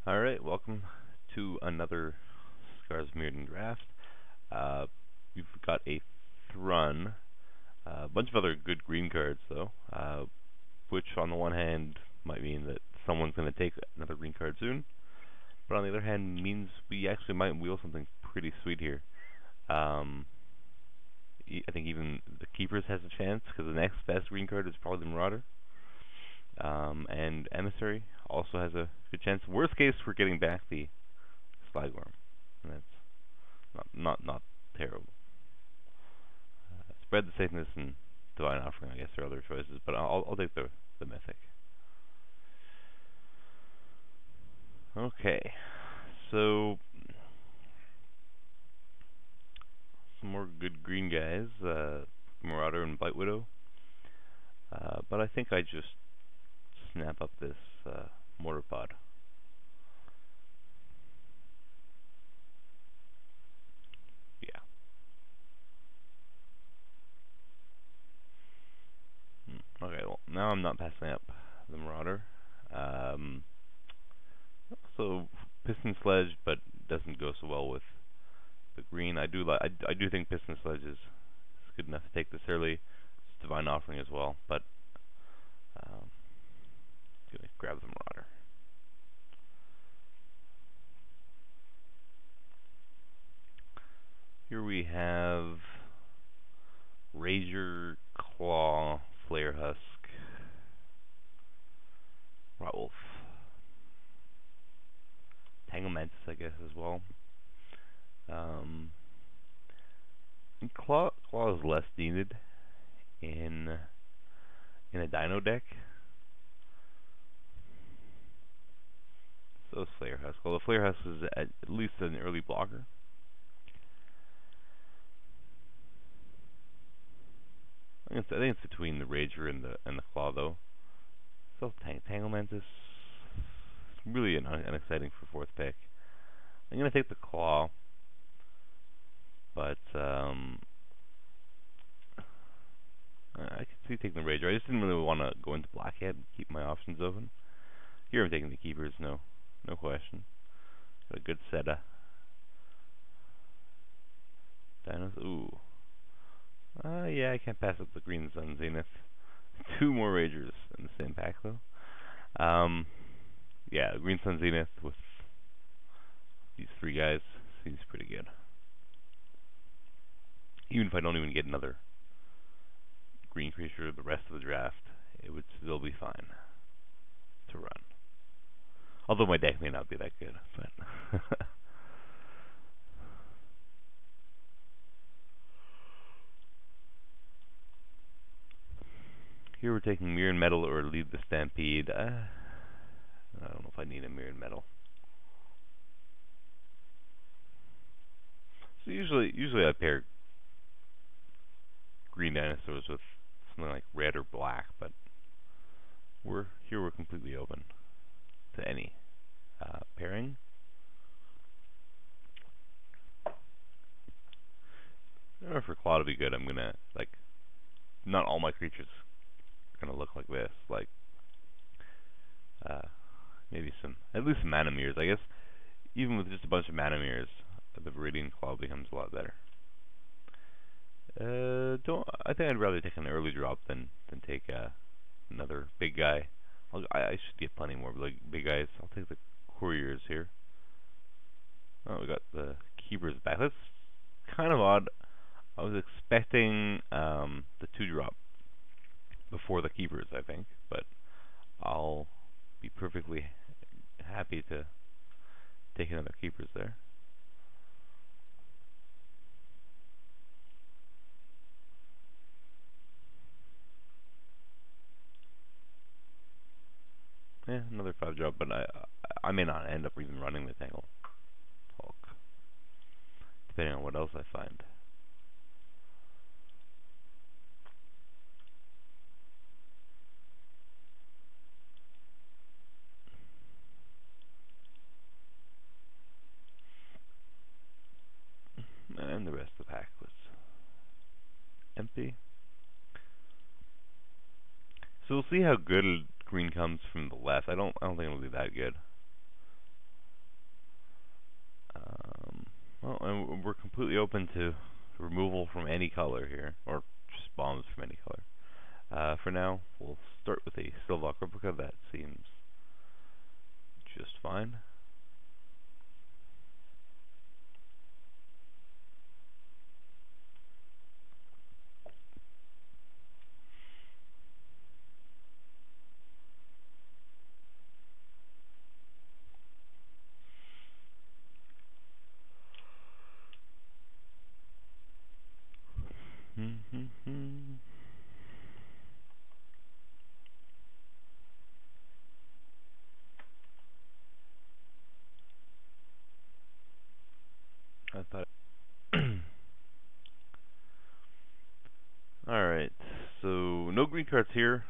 Alright, welcome to another Scars of Mirrodin draft. Uh, we've got a Thrun, a bunch of other good green cards though, which on the one hand might mean that someone's going to take another green card soon, but on the other hand means we actually might wheel something pretty sweet here. I think even the Keepers has a chance, because the next best green card is probably the Marauder. And Emissary also has a good chance. Worst case, we're getting back the Slagworm, and that's not terrible. Spread the Safeness and Divine Offering, I guess, are other choices, but I'll take the Mythic. Okay, so some more good green guys, Marauder and Blight Widow. But I think I just snap up this Mortar Pod. Yeah. Okay, well, now I'm not passing up the Marauder. So Piston Sledge, but doesn't go so well with the green. I do think Piston Sledge is good enough to take this early. It's Divine Offering as well, but gonna grab the Marauder. Here we have Rager, Claw, Flare Husk, Rotwolf, Tanglemantis, I guess, as well. Claw is less needed in a Dino deck. So is Flare Husk. Well, the Flare Husk is at least an early blocker. I think it's between the Rager and the Claw, though. So Tanglemantis is really unexciting for fourth pick. I'm gonna take the Claw, but I could see taking the Rager. I just didn't really want to go into Blackhead and keep my options open. Here I'm taking the Keepers, no question. Got a good set of dinos. Ooh. Yeah, I can't pass up the Green Sun Zenith. Two more Ragers in the same pack, though. Yeah, Green Sun Zenith with these three guys seems pretty good. Even if I don't even get another green creature the rest of the draft, it would still be fine to run. Although my deck may not be that good, but here we're taking Mirran Metal or Lead the Stampede. I don't know if I need a Mirran Metal. So usually I pair green dinosaurs with something like red or black, but we're completely open to any pairing. In order for Claw to be good, I'm gonna not all my creatures are gonna look like this. Maybe at least some Mana Mirrors. I guess even with just a bunch of Mana Mirrors, the Viridian Claw becomes a lot better. I think I'd rather take an early drop than take another big guy. I should get plenty more big guys. I'll take the Couriers here. Oh, we got the Keepers back. That's kind of odd. I was expecting the 2-drop before the Keepers, I think, but I'll be perfectly happy to take another Keepers there. Yeah, another 5-drop, but I may not end up even running the Tangle Hulk, depending on what else I find. And the rest of the pack was empty. So we'll see how good green comes from the left. I don't think it'll be that good. and we're completely open to removal from any color here, or just bombs from any color. For now, we'll start with a Sylvok replica. That seems just fine. I thought. Alright, so no green cards here.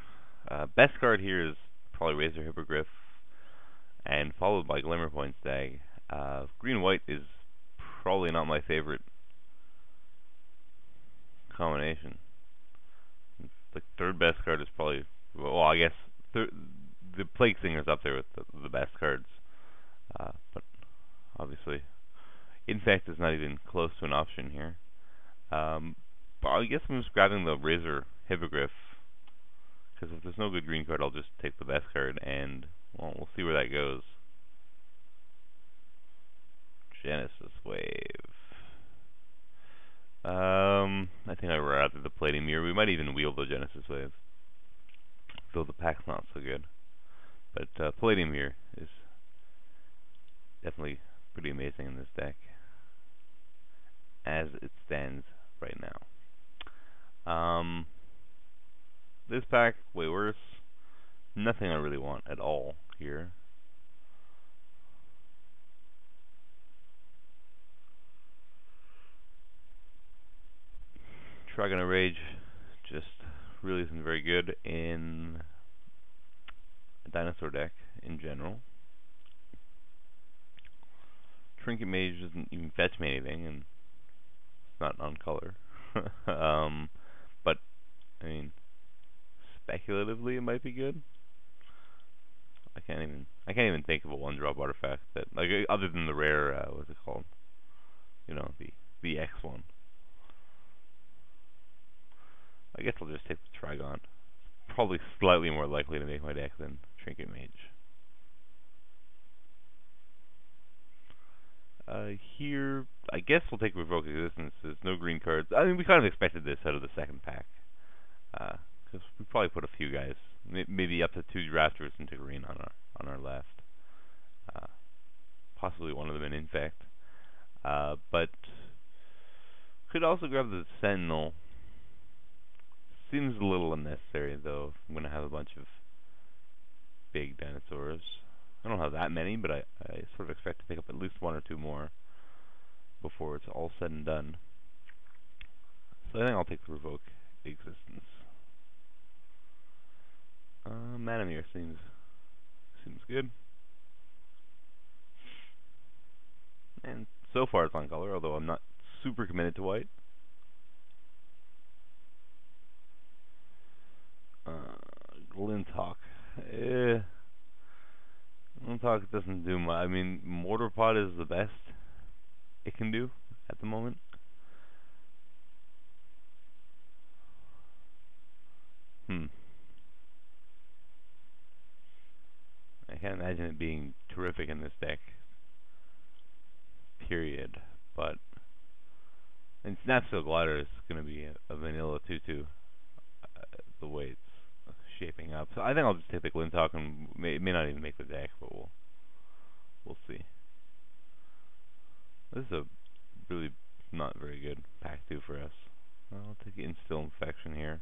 Best card here is probably Razor Hippogriff, and followed by Glimmerpoint Stag. Green-white is probably not my favorite combination. The third best card is probably, well, I guess the Plague Singer's up there with the best cards. But obviously, Infect is not even close to an option here. But I guess I'm just grabbing the Razor Hippogriff, because if there's no good green card, I'll just take the best card, and, well, we'll see where that goes. Genesis Wave. I think I'd rather the Plating Mirror. We might even wield the Genesis Wave, though the pack's not so good. But Palladium Mirror is definitely pretty amazing in this deck, as it stands right now. This pack, way worse. Nothing I really want at all here. Trigon of Rage just really isn't very good in a dinosaur deck in general. Trinket Mage doesn't even fetch me anything, and it's not on color. But I mean, speculatively it might be good. I can't even think of a one-drop artifact that, like, other than the rare, what's it called? You know, the X one. I guess I'll just take the Trigon. Probably slightly more likely to make my deck than Trinket Mage. Here, I guess we'll take Revoke Existence. There's no green cards. I mean, we kind of expected this out of the second pack. Because we probably put a few guys, maybe up to 2 drafters into green on our left. Possibly one of them in Infect. But could also grab the Sentinel. Seems a little unnecessary, though. I'm going to have a bunch of big dinosaurs. I don't have that many, but I sort of expect to pick up at least 1 or 2 more before it's all said and done. So I think I'll take the Revoke Existence. Manamir seems good. And so far it's on color, although I'm not super committed to white. Glinthawk. Glinthawk doesn't do much. I mean, Mortar Pot is the best it can do at the moment. I can't imagine it being terrific in this deck. Period. But and Snapsteel Glider is going to be a vanilla 2/2. The way it's shaping up. So I think I'll just take the Glinthawk, and may not even make the deck, but we'll see. This is a really not very good pack 2 for us. I'll take Instill Infection here.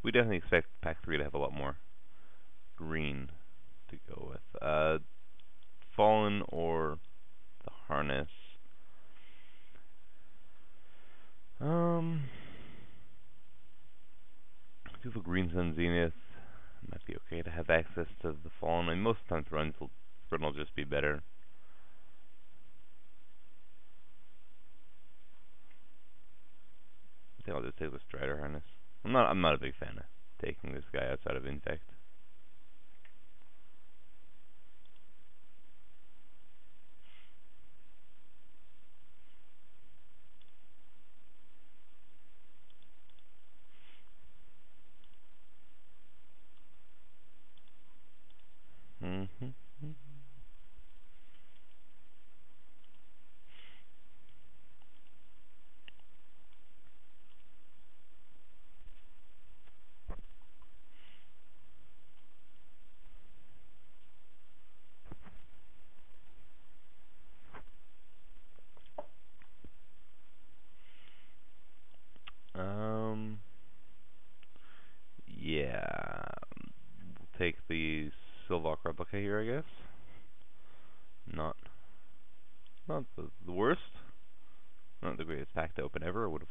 We definitely expect pack 3 to have a lot more green to go with. Fallen or the Harness. People Green Sun Zenith might be okay to have access to the Fallen. I mean, most times Run will just be better. Strider Harness. I'm not a big fan of taking this guy outside of Infect. Mm-hmm. Yeah. We'll take the Sylvok replica here, I guess. Not the worst. Not the greatest pack to open ever. I would have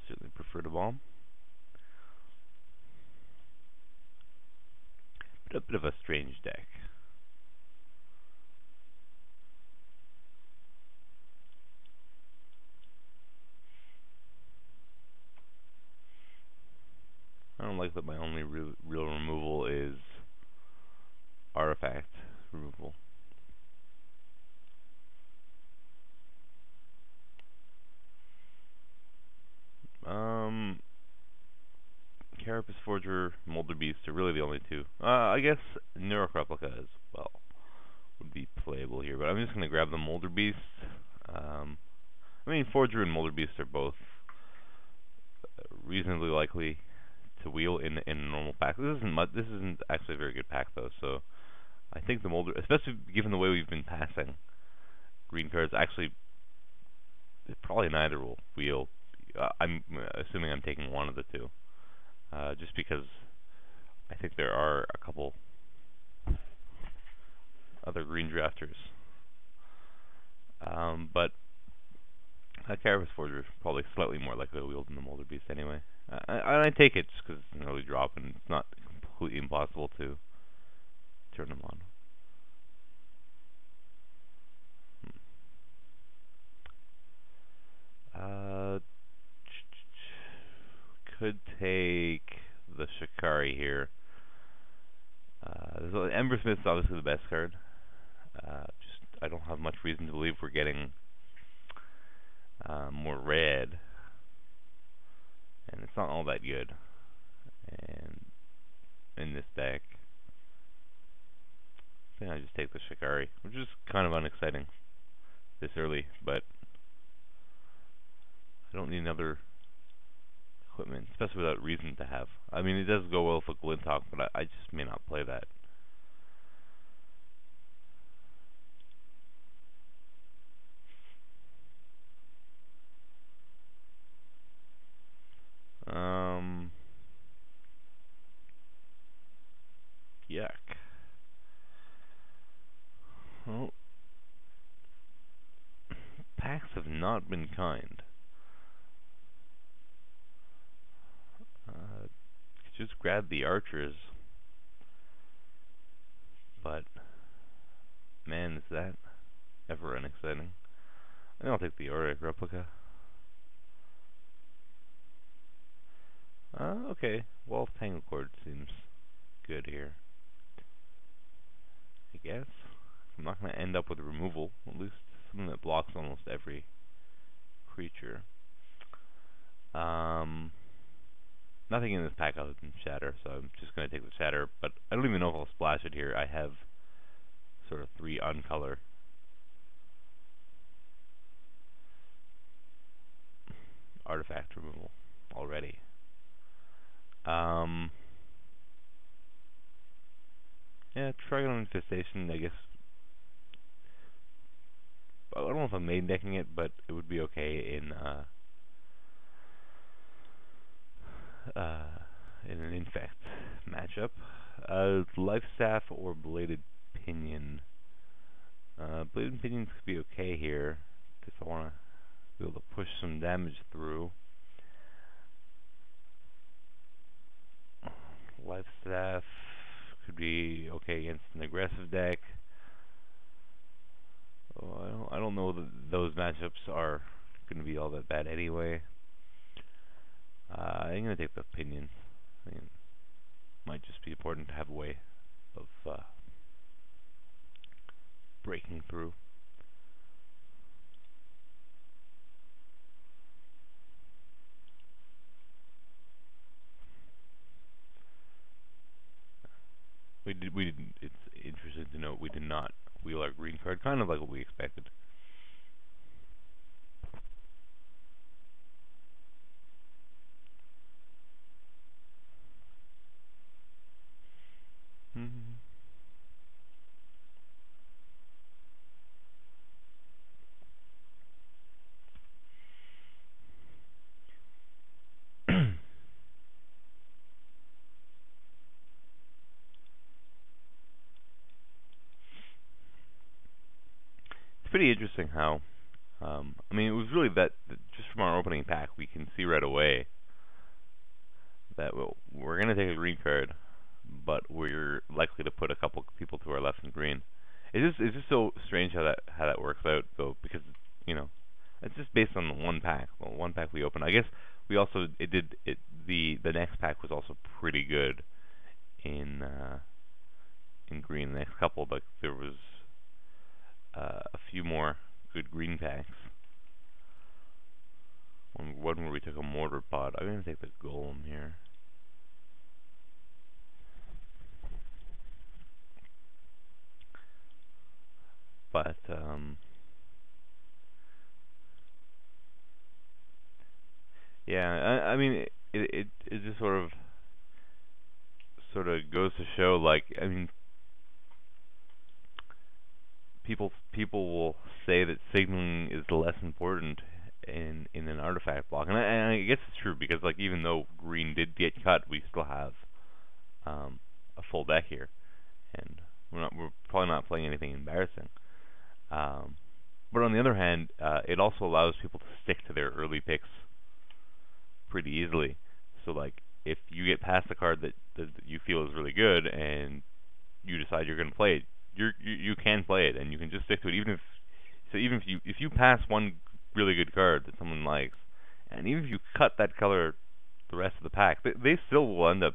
certainly preferred a bomb. But a bit of a strange deck. I don't like that my only real removal is artifact removal. Carapace Forger, Molder Beast are really the only two. I guess Neurok Replica as well would be playable here, but I'm just going to grab the Molder Beast. I mean, Forger and Molder Beast are both reasonably likely to wheel in a normal pack. This isn't actually a very good pack though, so I think the Molder, especially given the way we've been passing green cards, actually probably neither will wheel. I'm assuming I'm taking one of the two, just because I think there are a couple other green drafters. But Carapace Forger is probably slightly more likely to wield than the Molder Beast anyway. I take it just because it's an early drop and it's not completely impossible to turn them on. Could take the Shikari here. Embersmith's obviously the best card. I don't have much reason to believe we're getting more red, and it's not all that good. And in this deck, I think I just take the Shikari, which is kind of unexciting this early, but I don't need another equipment, especially without reason to have. I mean, it does go well for Glinthawk, but I just may not play that. Yuck. Well, packs have not been kind. Just grab the archers, but man, is that ever unexciting. I think I'll take the Auric replica. Okay. Well, Tangle Cord seems good here, I guess. I'm not going to end up with removal, at least something that blocks almost every creature. Nothing in this pack other than Shatter, so I'm just going to take the Shatter, but I don't even know if I'll splash it here. I have sort of 3 uncolor. Artifact removal already. Yeah, Trigon Infestation, I guess. I don't know if I'm main decking it, but it would be okay in an Infect matchup. Life Staff or Bladed Pinion. Bladed Pinions could be okay here if I want to be able to push some damage through. Life Staff could be okay against an aggressive deck. I don't know that those matchups are going to be all that bad anyway. I'm gonna take the Pinions. I think it might just be important to have a way of breaking through. We didn't. It's interesting to note we did not wheel our green card, kind of like what we expected. It's pretty interesting how, I mean, it was really that just from our opening pack, we can see right away that we're going to take a green card, but we're likely to put a couple people to our left in green. It's just so strange how that works out, though, because you know it's just based on the one pack. Well, one pack we opened. I guess we also the next pack was also pretty good in green. The next couple, but there was a few more good green packs. One where we took a mortar pod. I'm gonna take the golem here. But yeah, I mean it just sort of goes to show, like, I mean, people will say that signaling is less important in an artifact block, and I guess it's true, because like even though green did get cut, we still have a full deck here, and we're probably not playing anything embarrassing. But on the other hand, it also allows people to stick to their early picks pretty easily. So like if you get past a card that you feel is really good and you decide you're going to play it, you can play it, and you can just stick to it, even if you pass one really good card that someone likes, and even if you cut that color the rest of the pack, they still will end up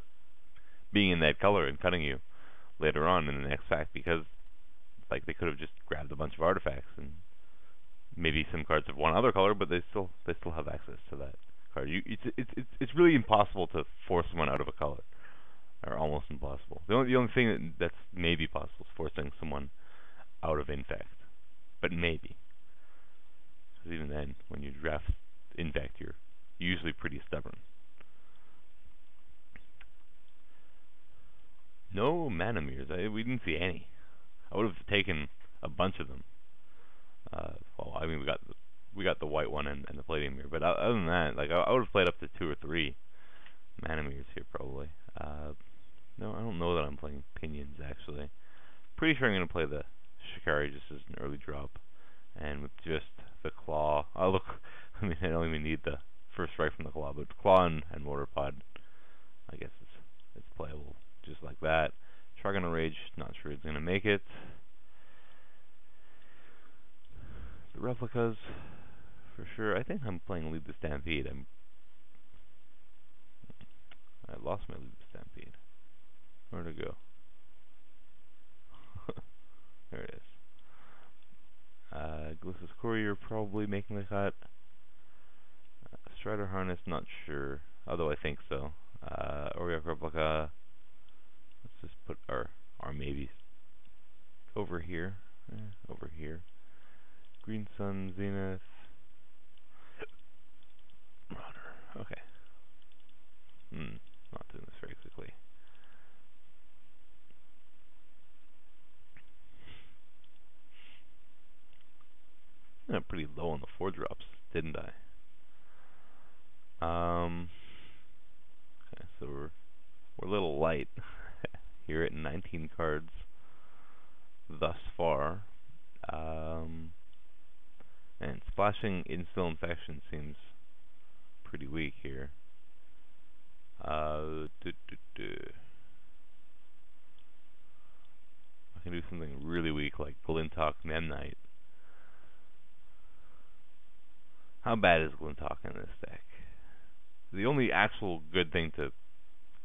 being in that color and cutting you later on in the next pack, because like they could have just grabbed a bunch of artifacts, and maybe some cards of one other color, but they still have access to that card. It's really impossible to force someone out of a color, or almost impossible. The only thing that's maybe possible is forcing someone out of Infect, but maybe. Because even then, when you draft Infect, you're usually pretty stubborn. No Manamirs. We didn't see any. I would have taken a bunch of them. Well, I mean, we got the white one and the Palladium mirror, but other than that, like I would have played up to 2 or 3 Manamirs here probably. No, I don't know that I'm playing Pinions, actually. Pretty sure I'm going to play the Shikari just as an early drop. And with just the Claw. Oh, look. I mean, I don't even need the first strike from the Claw, but Claw and Mortar Pod, I guess it's playable just like that. Shargon Rage, not sure it's going to make it. The Replicas, for sure. I think I'm playing Lead the Stampede. I lost my Lead the Stampede. Where'd it go? There it is. Glissa's Courier probably making the cut. Strider Harness, not sure. Although I think so. Auriok Replica. Let's just put our maybes over here. Over here. Green Sun, Zenith. Marauder. Okay. Not doing this very quickly. I went pretty low on the 4 drops, didn't I? Okay, so we're a little light here at 19 cards thus far. And splashing Instill Infection seems pretty weak here. I can do something really weak like Glintok Memnite. How bad is Glintok in this deck? the only actual good thing to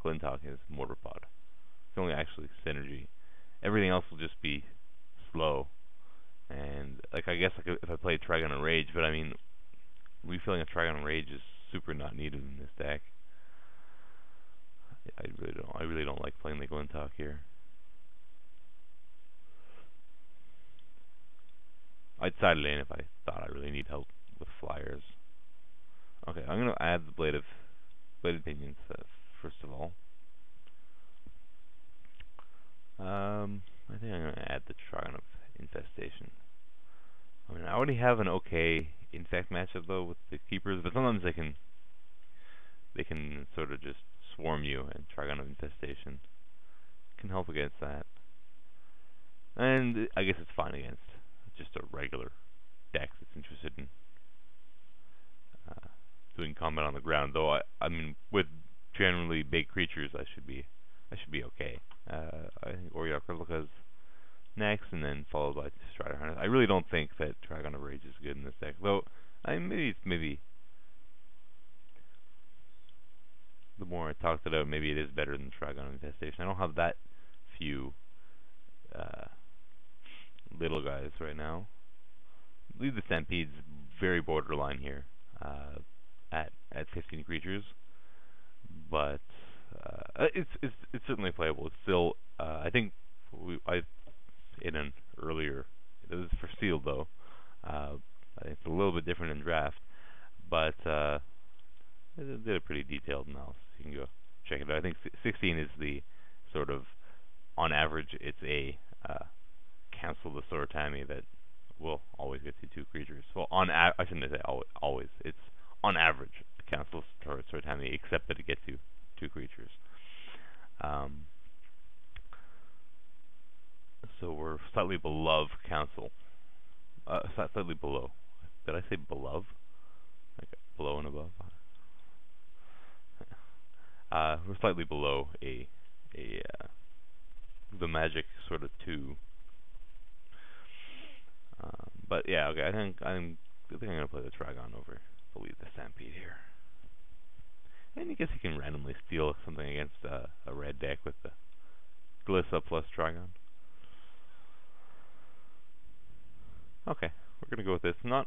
Glinthawk is Mortar Pod. It's the only actually synergy. Everything else will just be slow. And like I guess like if I played Trigon and Rage, but I mean, refilling a Trigon and Rage is super not needed in this deck. I really don't like playing the Glinthawk here. I'd side it in if I thought I really need help with flyers. Okay, I'm gonna add the Bladed Pinions first of all. I think I'm gonna add the Trigon of Infestation. I mean, I already have an okay Infect matchup though with the Keepers, but sometimes they can sort of just swarm you, and Trigon of Infestation can help against that. And I guess it's fine against just a regular deck that's interested in doing combat on the ground. Though I mean, with generally big creatures, I should be okay. I think Auriok Replica's next, and then followed by Strider Harness. I really don't think that Trigon of Rage is good in this deck, though. Maybe the more I talked it out, maybe it is better than Trigon of Infestation. I don't have that few little guys right now. I believe the Stampede's very borderline here at 15 creatures, but it's certainly playable. It's still I think in an earlier, it was for sealed though. I think it's a little bit different in draft, but it did a pretty detailed analysis. You can go check it out. I think 16 is the sort of, on average, it's a cancel the Sorotami that will always get you 2 creatures. Well, I shouldn't say always. It's on average a cancel Sorotami, except that it gets you 2 creatures. So we're slightly below council. Slightly below. Did I say below? Like below and above? We're slightly below the magic sort of 2. But yeah, okay. I think I'm gonna play the Trigon over the Stampede here. And I guess you can randomly steal something against a red deck with the Glissa plus Trigon. Okay, we're gonna go with this. Not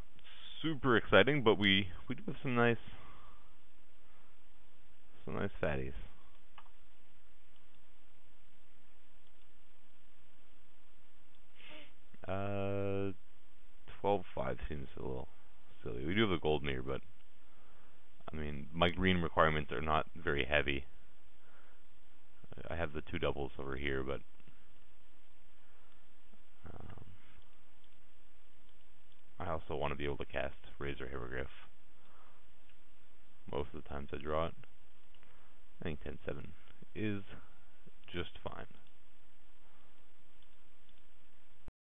super exciting, but we do have some nice fatties. 12-5 seems a little silly. We do have a gold mirror, but I mean, my green requirements are not very heavy. I have the 2 doubles over here, but I also want to be able to cast Razor Hippogriff most of the times I draw it. I think 10-7 is just fine.